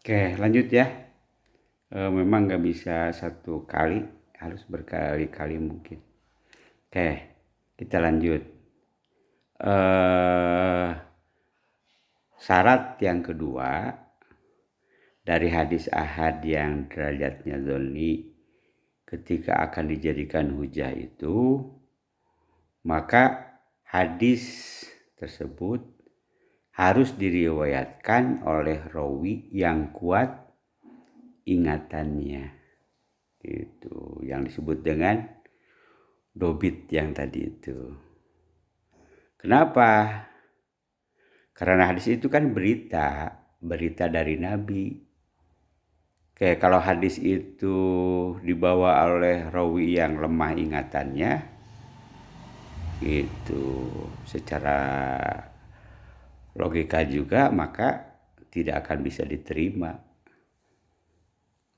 Oke, lanjut ya. Memang nggak bisa satu kali, harus berkali-kali mungkin. Oke, kita lanjut. Eh, Syarat yang kedua dari hadis ahad yang derajatnya dzonni ketika akan dijadikan hujah itu, maka hadis tersebut harus diriwayatkan oleh rawi yang kuat ingatannya. Itu yang disebut dengan dobit yang tadi itu. Kenapa? Karena hadis itu kan berita dari Nabi. Kayak kalau hadis itu dibawa oleh rawi yang lemah ingatannya, itu secara logika juga maka tidak akan bisa diterima.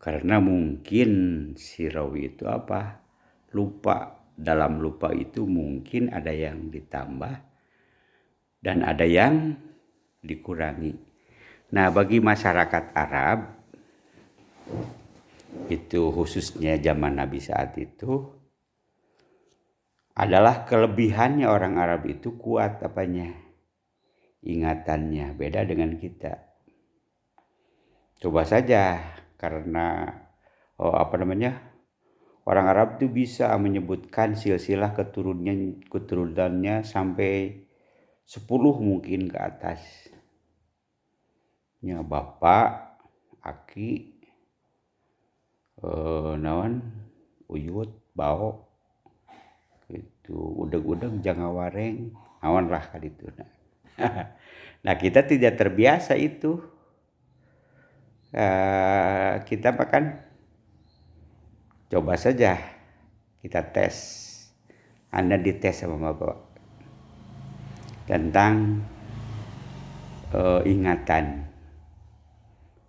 Karena mungkin si rawi itu lupa. Dalam lupa itu mungkin ada yang ditambah dan ada yang dikurangi. Nah, bagi masyarakat Arab itu khususnya zaman Nabi saat itu adalah kelebihannya orang Arab itu kuat ingatannya, beda dengan kita. Coba saja karena orang Arab itu bisa menyebutkan silsilah keturunannya sampai 10 mungkin ke atas. Ya, bapak, aki, naon, uyut, bau, itu udeg-udeg jangawareng, naon lah kali itu. Nah, kita tidak terbiasa itu. Kita makan, coba saja kita tes. Anda dites sama bapak tentang ingatan.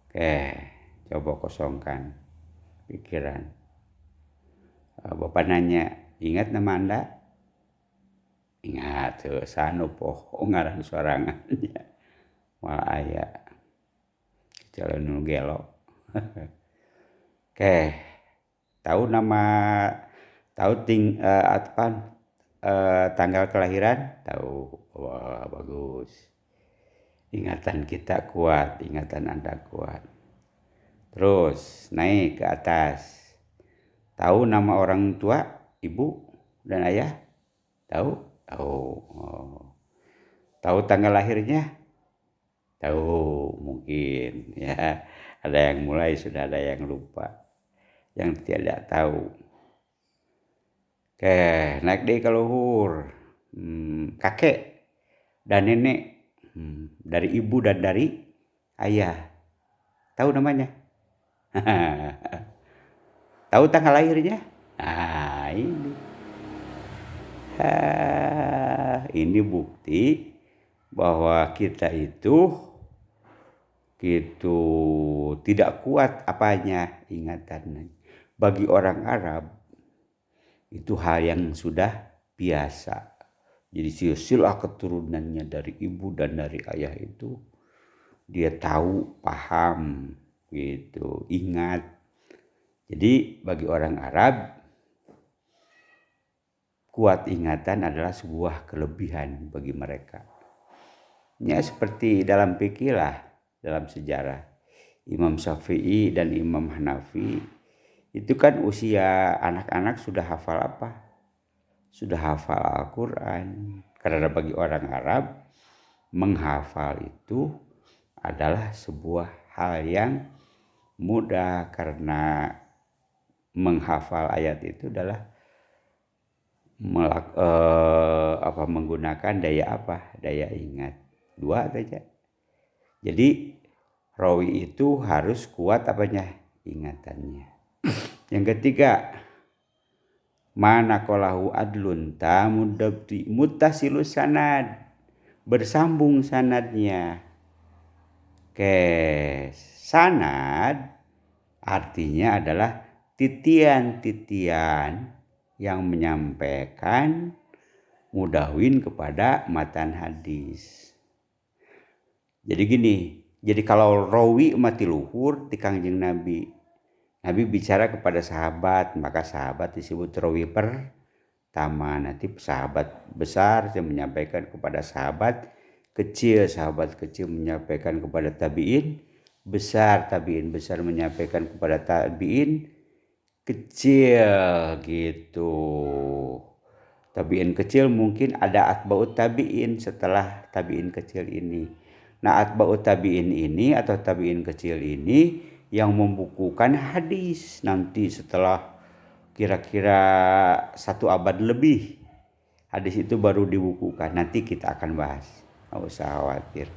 Oke, coba kosongkan pikiran. Bapak nanya, ingat nama Anda? Ingat, sanu poh ngaran sorangannya. Wal aya jalan nu gelo. Oke, tahu tanggal kelahiran? Tahu. Wah, bagus. Ingatan kita kuat, ingatan Anda kuat. Terus naik ke atas. Tahu nama orang tua, ibu dan ayah? Tahu? Tahu. Oh. Tahu tanggal lahirnya? Tahu mungkin ya. Ada yang mulai, sudah ada yang lupa. Yang tidak tahu. Oke, naik deh ke luhur. Kakek dan nenek. Dari ibu dan dari ayah. Tahu namanya? Tahu tanggal lahirnya? Nah, ini. Ini bukti bahwa kita itu tidak kuat ingatannya. Bagi orang Arab itu hal yang sudah biasa. Jadi silsilah keturunannya dari ibu dan dari ayah itu dia tahu, paham, gitu, ingat. Jadi bagi orang Arab kuat ingatan adalah sebuah kelebihan bagi mereka. Ya seperti dalam fikih lah, dalam sejarah. Imam Syafi'i dan Imam Hanafi itu kan usia anak-anak sudah hafal Sudah hafal Al-Quran. Karena bagi orang Arab menghafal itu adalah sebuah hal yang mudah karena menghafal ayat itu adalah menggunakan daya ingat. 2 saja. Jadi rawi itu harus kuat ingatannya. Yang ketiga, mana kolahu adlun tamudabti muttasilus sanad, bersambung sanadnya. Sanad artinya adalah titian-titian yang menyampaikan mudawin kepada matan hadis. Jadi gini, Jadi kalau rawi mati luhur di Kangjeng Nabi. Nabi bicara kepada sahabat, maka sahabat disebut rawi pertama. Nanti sahabat besar yang menyampaikan kepada sahabat kecil menyampaikan kepada tabiin besar menyampaikan kepada tabiin kecil gitu. Tabiin kecil mungkin ada atba'ut tabiin setelah tabiin kecil ini. Nah, atba'ut tabiin ini atau tabiin kecil ini yang membukukan hadis nanti setelah kira-kira 1 abad lebih. Hadis itu baru dibukukan. Nanti kita akan bahas. Nggak usah khawatir.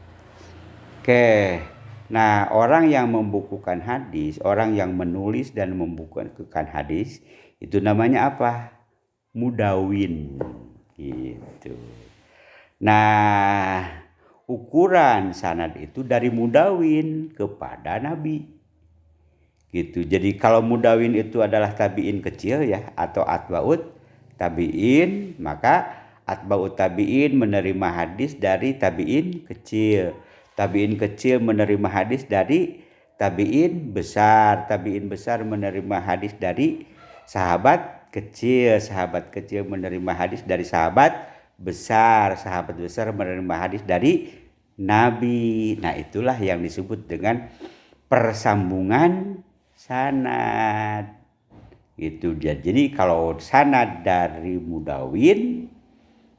Oke. Nah, orang yang membukukan hadis, orang yang menulis dan membukukan hadis, itu namanya apa? Mudawin. Gitu. Nah, ukuran sanad itu dari mudawin kepada Nabi. Gitu. Jadi kalau mudawin itu adalah tabiin kecil ya atau atba'ut tabiin, maka atba'ut tabiin menerima hadis dari tabiin kecil. Tabiin kecil menerima hadis dari tabiin besar menerima hadis dari sahabat kecil menerima hadis dari sahabat besar menerima hadis dari Nabi. Nah, itulah yang disebut dengan persambungan sanad. Gitu. Jadi kalau sanad dari mudawin,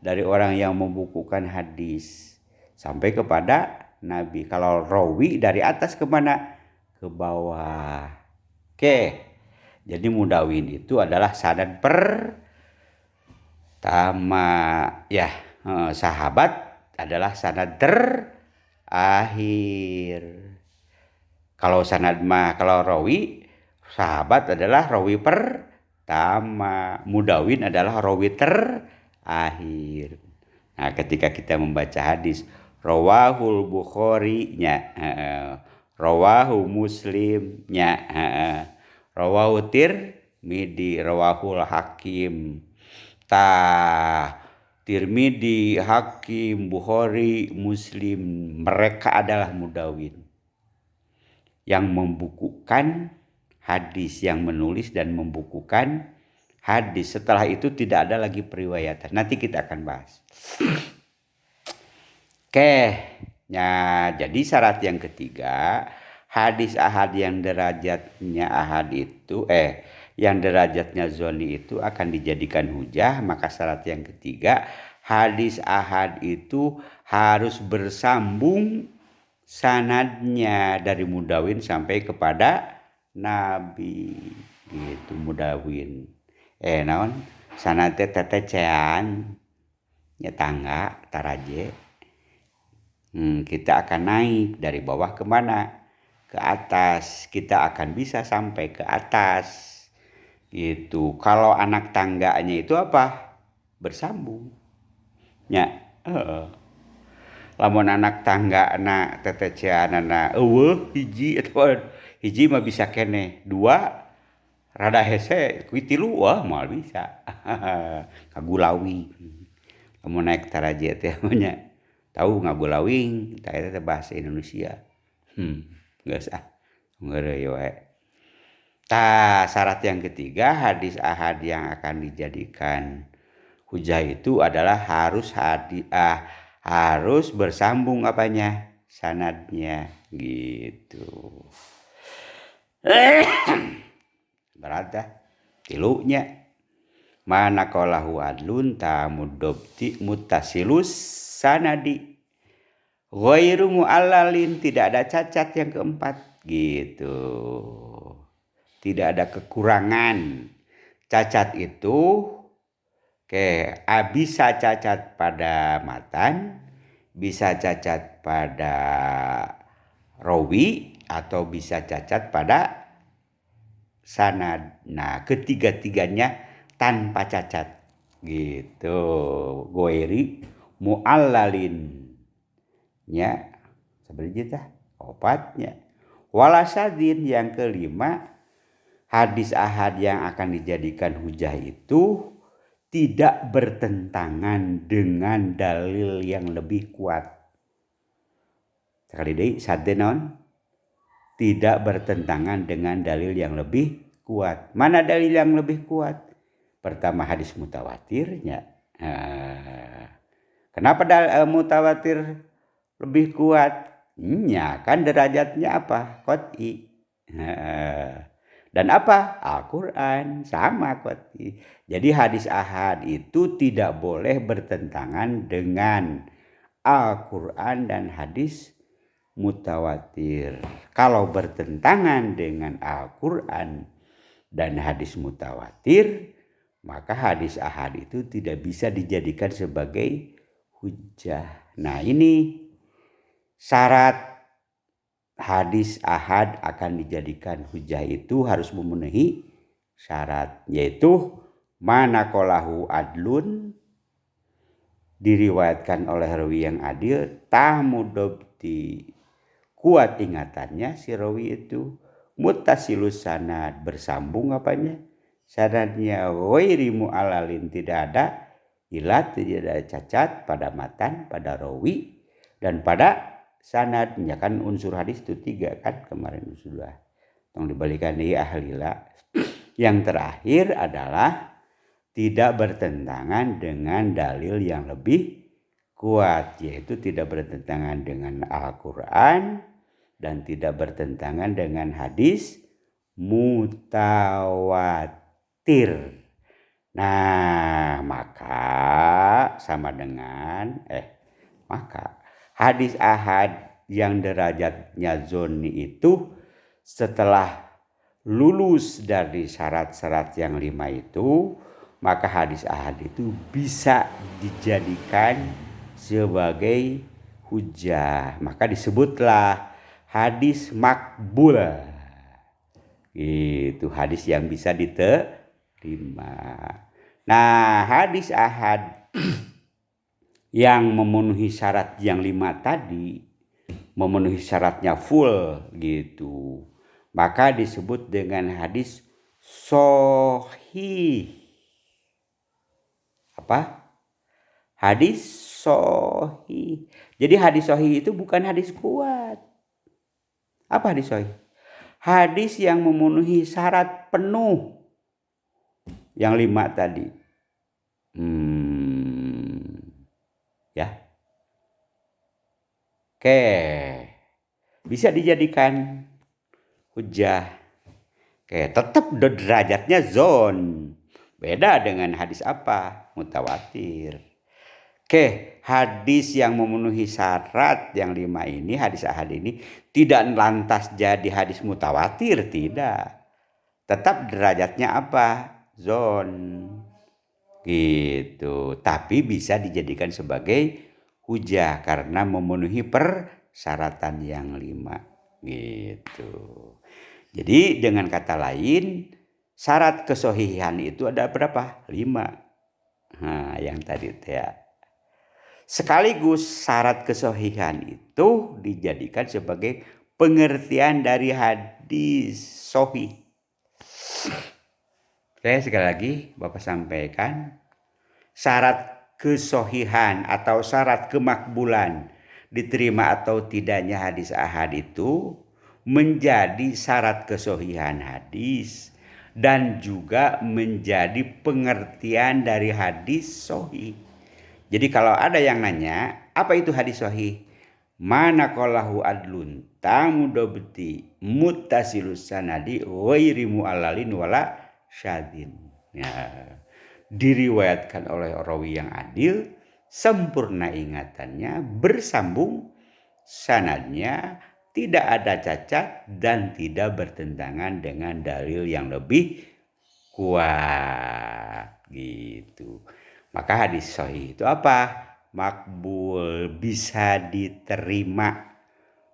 dari orang yang membukukan hadis sampai kepada Nabi. Kalau rawi dari atas kemana? Ke bawah. Oke. Jadi mudawin itu adalah sanad pertama ya. Sahabat adalah sanad terakhir. Kalau sanad kalau rawi, sahabat adalah rawi pertama. Mudawin adalah rawi terakhir. Nah, ketika kita membaca hadis rawahul Bukhari nya, rawahu Muslim nya, rawahu Tirmidzi, rawahul Hakim. Tirmidzi, Hakim, Bukhari, Muslim, mereka adalah mudawin yang membukukan hadis, yang menulis dan membukukan hadis. Setelah itu tidak ada lagi periwayatan. Nanti kita akan bahas. Oke, nah jadi syarat yang ketiga, hadis ahad yang derajatnya ahad itu, yang derajatnya zoni itu akan dijadikan hujah. Maka syarat yang ketiga, hadis ahad itu harus bersambung sanadnya dari mudawin sampai kepada Nabi. Gitu mudawin. Naon sanad teh tetecean nya tangga taraje. Kita akan naik dari bawah kemana? Ke atas. Kita akan bisa sampai ke atas. Gitu. Kalau anak tangganya itu apa? Bersambung. Ya. Lamun anak tangga anak tetecean anak hiji atau hiji mah bisa kene, 2 rada hese kuwi 3 mal bisa. Ngagulawi. Lamun naik taraje teh nya tahu ngagulawing eta teh bahasa Indonesia. Geus ngeureui we. Syarat yang ketiga, hadis ahad yang akan dijadikan hujah itu adalah harus bersambung apanya? Sanadnya gitu. Berat dah. Tilunya mana qalahu adlun tamudobti mutasilus sanadi ghairu mu'allalin, tidak ada cacat yang keempat gitu. Tidak ada kekurangan. Cacat itu bisa cacat pada matan, bisa cacat pada rawi, atau bisa cacat pada sanad. Nah, ketiga-tiganya tanpa cacat gitu. Ghairi mu'allalin nya seperti itu opatnya. Walasadin yang kelima, hadis ahad yang akan dijadikan hujah itu tidak bertentangan dengan dalil yang lebih kuat. Sekali deui sade naon? Tidak bertentangan dengan dalil yang lebih kuat. Mana dalil yang lebih kuat? Pertama hadis mutawatirnya. Kenapa mutawatir lebih kuat? Nya kan derajatnya apa? Qot'i. Dan apa? Al-Quran sama qot'i. Jadi hadis ahad itu tidak boleh bertentangan dengan Al-Quran dan hadis mutawatir. Kalau bertentangan dengan Al-Quran dan hadis mutawatir, maka hadis ahad itu tidak bisa dijadikan sebagai hujjah. Nah, ini syarat hadis ahad akan dijadikan hujjah itu harus memenuhi syarat, yaitu manakolahu adlun, diriwayatkan oleh rawi yang adil, tahmudobti, kuat ingatannya si rawi itu, mutasilus sanad, bersambung apanya sanadnya, ghairi mu'alalin, tidak ada ilat, tidak ada cacat pada matan, pada rawi dan pada sanadnya. Kan unsur hadis itu 3 kan kemarin sudah dibalikan di ahlila. Yang terakhir adalah tidak bertentangan dengan dalil yang lebih kuat, yaitu tidak bertentangan dengan Al-Quran dan tidak bertentangan dengan hadis mutawatir. Nah, maka sama dengan maka hadis ahad yang derajatnya zonni itu setelah lulus dari syarat-syarat yang 5 itu, maka hadis ahad itu bisa dijadikan sebagai hujjah. Maka disebutlah hadis makbul. Itu hadis yang bisa diterima. Nah, hadis ahad yang memenuhi syarat yang 5 tadi, memenuhi syaratnya full gitu, maka disebut dengan hadis sahih. Apa? Hadis sahih. Jadi hadis sahih itu bukan hadis kuat. Apa hadis sahih? Hadis yang memenuhi syarat penuh yang 5 tadi. Ya. Oke. Bisa dijadikan hujjah. Oke, tetap derajatnya zon. Beda dengan hadis apa? Mutawatir. Oke, hadis yang memenuhi syarat yang 5 ini, hadis ahad ini tidak lantas jadi hadis mutawatir, tidak. Tetap derajatnya apa? Zon. Gitu. Tapi bisa dijadikan sebagai hujjah karena memenuhi persyaratan yang 5. Gitu. Jadi dengan kata lain, syarat kesohihan itu ada berapa? 5. Nah, yang tadi ya. Sekaligus syarat kesohihan itu dijadikan sebagai pengertian dari hadis sohih. Oke, sekali lagi Bapak sampaikan, syarat kesohihan atau syarat kemakbulan diterima atau tidaknya hadis ahad itu menjadi syarat kesohihan hadis dan juga menjadi pengertian dari hadis sohih. Jadi kalau ada yang nanya, apa itu hadis sohih? Mana qalahu adlun tamudobti muttasilus sanadi ghairi mu'allalin wala syadin. Ya, diriwayatkan oleh rawi yang adil, sempurna ingatannya, bersambung sanadnya, tidak ada cacat dan tidak bertentangan dengan dalil yang lebih kuat gitu. Maka hadis sahih itu apa? Makbul, bisa diterima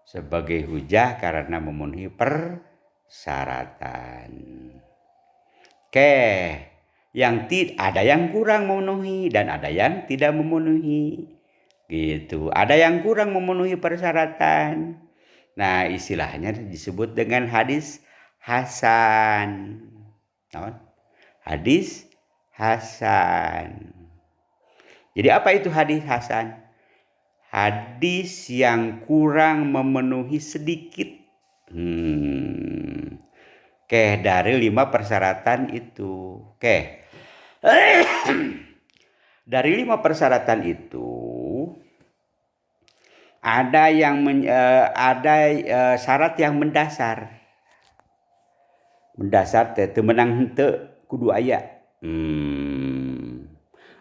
sebagai hujjah karena memenuhi persyaratan. Oke, yang ada yang kurang memenuhi dan ada yang tidak memenuhi. Gitu. Ada yang kurang memenuhi persyaratan. Nah, istilahnya disebut dengan hadis hasan. Hadis hasan. Jadi apa itu hadis hasan? hadis yang kurang memenuhi sedikit. Dari 5 persyaratan itu. Dari 5 persyaratan itu ada syarat yang mendasar. Mendasar teh menang henteu kudu aya.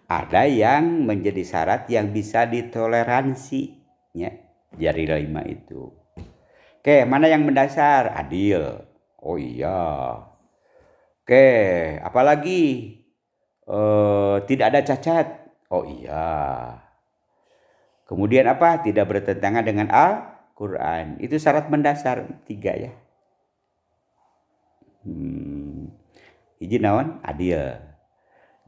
Ada yang menjadi syarat yang bisa ditoleransi ya. Dari 5 itu. Mana yang mendasar? Adil. Oh iya. Apalagi tidak ada cacat. Oh iya. Kemudian apa? Tidak bertentangan dengan Al-Quran. Itu syarat mendasar 3 ya. Hiji naon? Adil.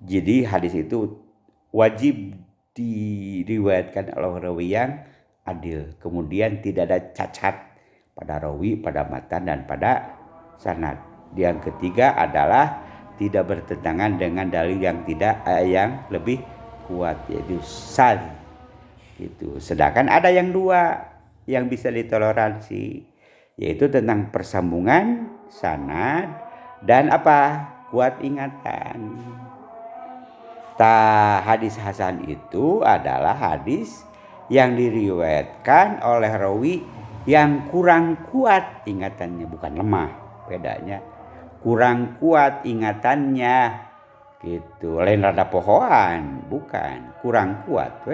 Jadi hadis itu wajib diriwayatkan oleh rawi yang adil. Kemudian tidak ada cacat pada rawi, pada matan, dan pada sanad. Yang ketiga adalah tidak bertentangan dengan dalil yang lebih kuat, yaitu syadz. Gitu. Sedangkan ada yang 2 yang bisa ditoleransi, yaitu tentang persambungan sanad dan kuat ingatan. Hadis hasan itu adalah hadis yang diriwayatkan oleh rawi yang kurang kuat ingatannya, bukan lemah, bedanya kurang kuat ingatannya gitu. Lain rada pohoan, bukan kurang kuat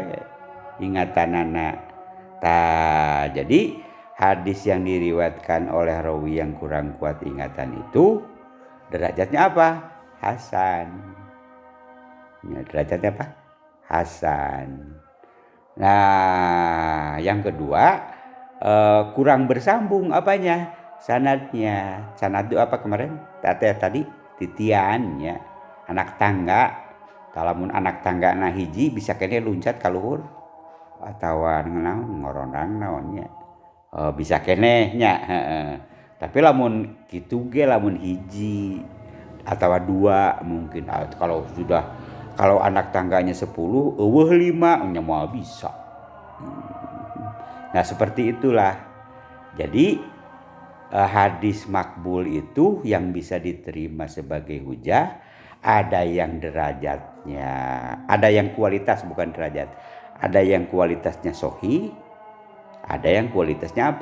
ingatanana. Jadi hadis yang diriwayatkan oleh rawi yang kurang kuat ingatan itu derajatnya hasan. Derajatnya hasan. Nah, yang kedua kurang bersambung sanadnya. Sanad itu kemarin? Tadi titian ya. Anak tangga. Kalamun anak tangga hiji bisa kene luncat ka luhur atau ngorondang naonnya. Bisa kene nya. Tapi lamun kitu ge lamun hiji atau 2 mungkin. Kalau anak tangganya 10, eueuh 5 nya moal bisa. Nah, seperti itulah. Jadi hadis makbul itu yang bisa diterima sebagai hujah, ada yang derajatnya, ada yang kualitas bukan derajat. Ada yang kualitasnya sahih, ada yang kualitasnya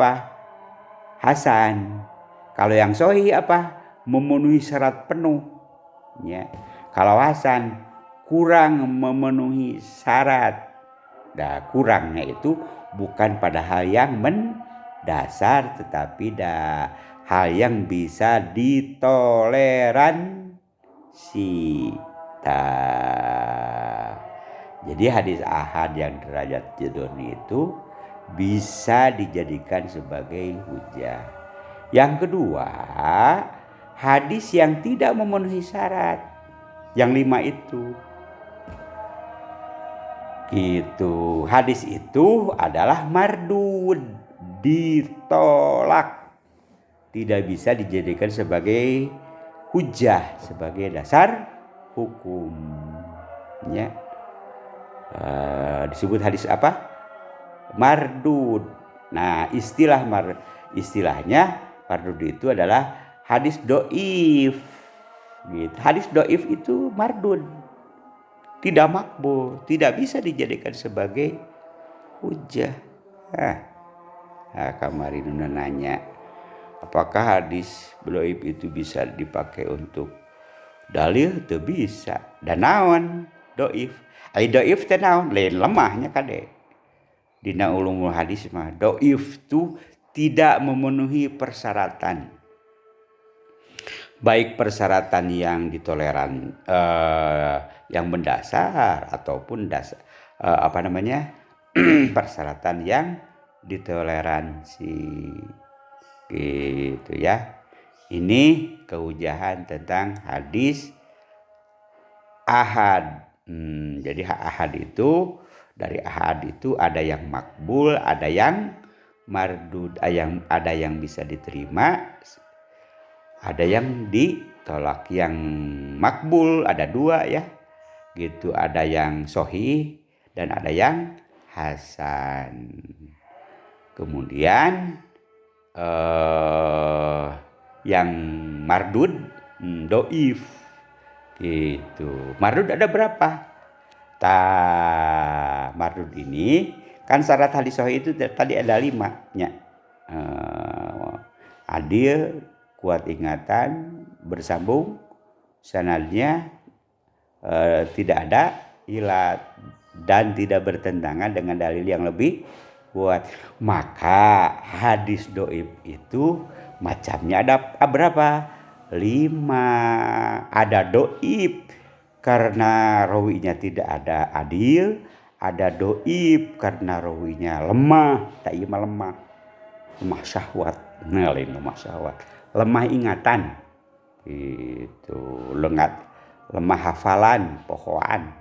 hasan. Kalau yang sahih memenuhi syarat penuh ya. Kalau hasan kurang memenuhi syarat. Nah, kurangnya itu bukan pada hal yang mendasar, tetapi hal yang bisa ditoleransi. Jadi hadis ahad yang derajat jedoni itu bisa dijadikan sebagai hujah. Yang kedua, hadis yang tidak memenuhi syarat. Yang 5 itu. Gitu. Hadis itu adalah mardud, ditolak. Tidak bisa dijadikan sebagai hujah, sebagai dasar hukum. Ya. Disebut hadis mardud. Nah, istilahnya mardud itu adalah hadis doif. Gitu. Hadis doif itu mardud. Tidak makbul, tidak bisa dijadikan sebagai hujah. Kemarin nanya, apakah hadis doif itu bisa dipakai untuk dalil? Itu bisa. Dan naon doif? Doif teh naon? Lain lemahnya kade. Dina ulumul hadis mah doif itu tidak memenuhi persyaratan. Baik persyaratan yang ditoleran, yang mendasar ataupun persyaratan yang ditoleransi, gitu ya. Ini kehujahan tentang hadis ahad. Jadi ahad itu dari ahad itu ada yang makbul, ada yang mardud, ada yang bisa diterima. Ada yang ditolak. Yang makbul ada 2 ya. Gitu, ada yang sahih dan ada yang hasan. Kemudian yang mardud doif gitu. Mardud ada berapa? Mardud ini kan syarat hadis sahih itu tadi ada 5 nya. Adil, kuat ingatan, bersambung, sanadnya tidak ada ilat dan tidak bertentangan dengan dalil yang lebih kuat. Maka hadis doib itu macamnya ada berapa? 5. Ada doib karena rawinya tidak ada adil, ada doib karena rawinya lemah, tak lemah syahwat, lemah syahwat, lemah ingatan, itu lemah hafalan, pohoan.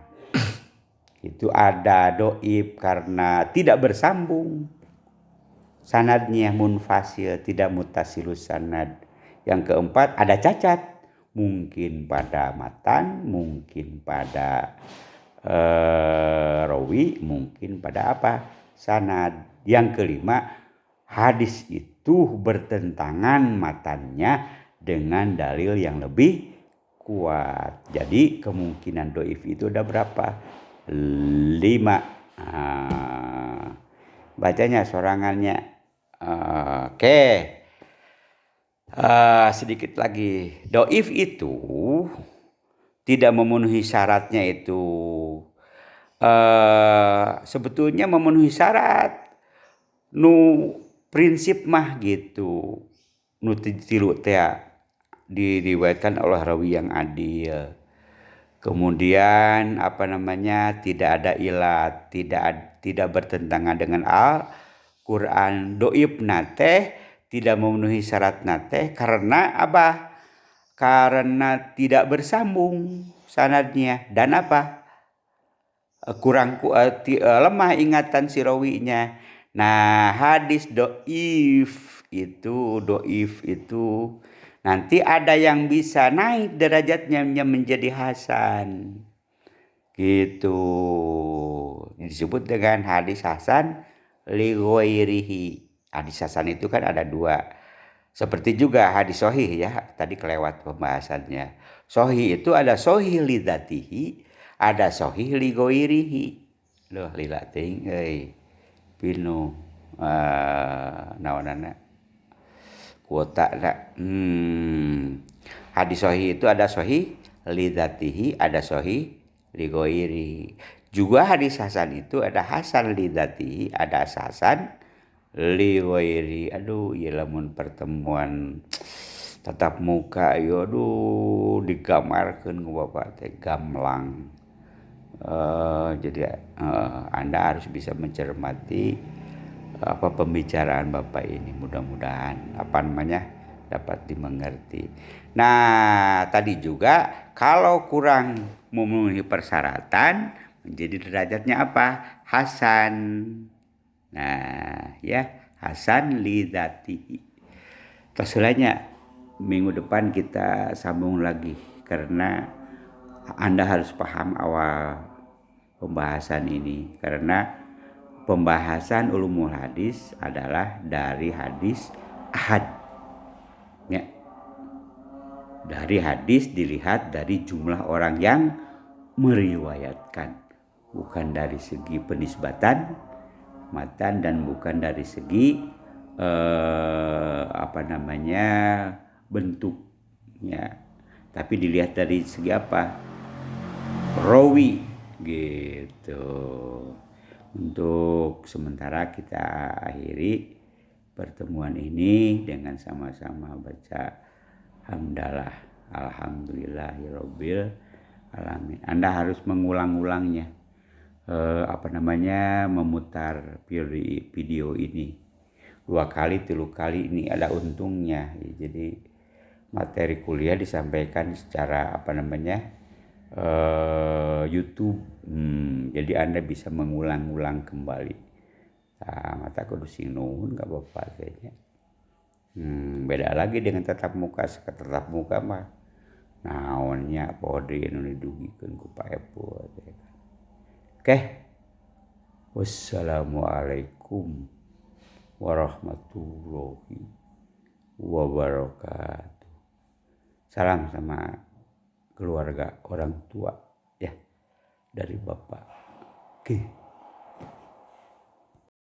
Itu ada doib karena tidak bersambung, sanadnya munfasil, tidak mutasilus sanad. Yang keempat ada cacat, mungkin pada matan, mungkin pada rawi, mungkin pada sanad. Yang kelima, hadis itu bertentangan matannya dengan dalil yang lebih kuat. Jadi kemungkinan doif itu ada berapa? 5. Bacanya sorangannya. Oke. Sedikit lagi. Doif itu tidak memenuhi syaratnya itu. Sebetulnya memenuhi syarat. Prinsip mah gitu. Tilu diriwayatkan oleh rawi yang adil. Kemudian tidak ada ilat, tidak bertentangan dengan Al-Qur'an. Doib nate tidak memenuhi syarat nate karena karena tidak bersambung sanadnya dan lemah ingatan si rawinya. Nah, hadis doif itu nanti ada yang bisa naik derajatnya menjadi hasan. Gitu. Disebut dengan hadis hasan li ghairihi. Hadis hasan itu kan ada 2. Seperti juga hadis sahih ya, tadi kelewat pembahasannya. Sahih itu ada sahih li dzatihi, ada sahih li ghairihi. Loh lila teuing euy. Pinu naonana kuota hadis sahih itu ada sahih li dzatihi, ada sahih li ghairihi. Juga hadis hasan itu ada hasan li dzatihi, ada hasan li ghairihi. Aduh, ieu lamun pertemuan tatap muka digamarkeun ku Bapak teh gamlang. Jadi Anda harus bisa mencermati pembicaraan Bapak ini, mudah-mudahan dapat dimengerti. Nah, tadi juga kalau kurang memenuhi persyaratan menjadi derajatnya hasan. Nah, ya, hasan li dzatihi. Terusnya minggu depan kita sambung lagi karena Anda harus paham awal pembahasan ini, karena pembahasan ulumul hadis adalah dari hadis ahad. Ya. Dari hadis dilihat dari jumlah orang yang meriwayatkan, bukan dari segi penisbatan matan dan bukan dari segi bentuknya, tapi dilihat dari segi rawi gitu. Untuk sementara kita akhiri pertemuan ini dengan sama-sama baca hamdalah alhamdulillahirabbil alamin. Anda harus mengulang-ulangnya, memutar video ini 2 kali 3 kali, ini ada untungnya. Jadi materi kuliah disampaikan secara YouTube. Jadi Anda bisa mengulang-ulang kembali. Mata kudu sinuhun ka Bapak teh. Beda lagi dengan tatap muka. Tatap muka mah naonnya pode anu didugikeun ku Pak Epul. Oke. Wassalamualaikum warahmatullahi wabarakatuh. Salam sama keluarga orang tua ya dari Bapak. Oke.